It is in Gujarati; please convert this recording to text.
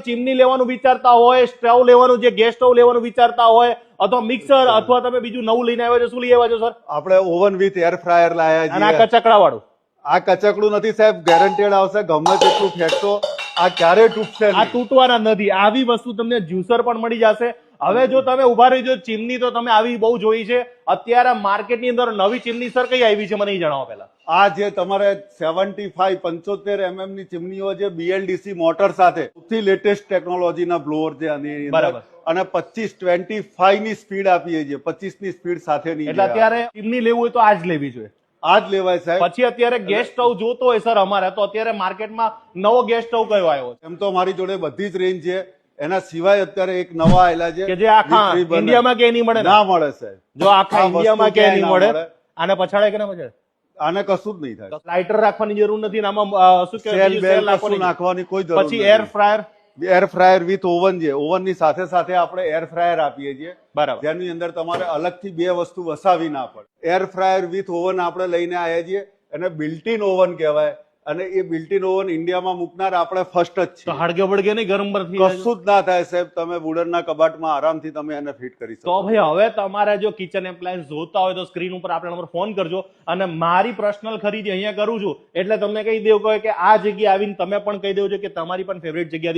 ચીમની લેવાનું વિચારતા હોય, સ્ટવ લેવાનું, જે ગેસ સ્ટવ લેવાનું વિચારતા હોય, અથવા મિક્સર, અથવા તમે બીજું નવું લઈને આવ્યા છો, શું લઈ આવ્યા છો સર? આપણે ઓવન વિથ એર ફ્રાયર લાયા અને આ છીએ. કચકડા વાળું? આ કચકડું નથી સાહેબ, ગેરંટેડ આવશે. ગમે તેટલું ફેંકશો આ ક્યારેય તૂટશે આ નહીં. તૂટવાના નથી. આવી વસ્તુ તમને જ્યુસર પણ મળી જશે. હવે જો તમે ઉભા રહી જો ચીમની, તો તમે આવી બહુ જોઈ છે. અત્યારે માર્કેટની અંદર નવી ચીમની સર કઈ આવી છે મને એ જણાવો પહેલા. આ જે તમારે 75 ની ચીમનીઓ જે BLDC મોટર સાથે સૌથી લેટેસ્ટ ટેકનોલોજીના બ્લોઅર છે આની અંદર. બરાબર. અને 25 ની સ્પીડ આપીએ છીએ, 25 ની સ્પીડ સાથેની. એટલે અત્યારે ચીમની લેવું હોય તો આ જ લેવી જોઈએ. આ જ લેવાય સાહેબ. પછી અત્યારે ગેસ સ્ટવ જોતો હોય સર અમારે, તો અત્યારે માર્કેટમાં નવો ગેસ સ્ટવ કયો આવ્યો છે? એમ તો મારી જોડે બધી જ રેન્જ છે. એના સિવાય અત્યારે એક નવા આવેલા છે કે જે આખા ઇન્ડિયામાં ક્યાંય નહીં મળે ને? ના મળે સાહેબ. જો આખા આ વસ્તુ ઇન્ડિયામાં ક્યાંય નહીં ક્યાંય મળે. ના આને પછાડે કે ના પછાડે? આને કશું જ નહીં થાય. લાઇટર રાખવાની જરૂર નથી ને આમાં શું સેલ કહેવાય, બેલ સેલ કશું નાખવાની કોઈ જરૂર પછી નથી. Air fryer. Air fryer with oven છે. ઓવન ની સાથે સાથે આપણે એર ફ્રાયર આપીએ છીએ, બરાબર. જેની અંદર તમારે અલગથી બે વસ્તુ વસાવી ના પડે. એર ફ્રાયર વિથ ઓવન આપણે લઈને આવ્યા છીએ, એને બિલ્ટ ઇન ઓવન કહેવાય. અને એ બિલ્ટ ઇન ઓવન ઇન્ડિયામાં મૂકનાર આપણે ફર્સ્ટ જ તો છીએ. હળગે બળગે નહીં, ગરમ પર થઈ જાય? કશું જ ના થાય સાહેબ. તમે વુડનના કબાટમાં આરામથી તમે એને ફિટ કરી તો શકો. ભાઈ હવે તમારે જો કિચન એપ્લાયન્સ જોતા હોય તો સ્ક્રીન ઉપર આપણા નંબર ફોન કરજો. અને મારી પર્સનલ ખરીદી અહીંયા કરું છું એટલે તમને કહી દેવું કે આ જગ્યાએ આવીને તમે પણ કહી દેવું છે કે તમારી પણ ફેવરેટ જગ્યા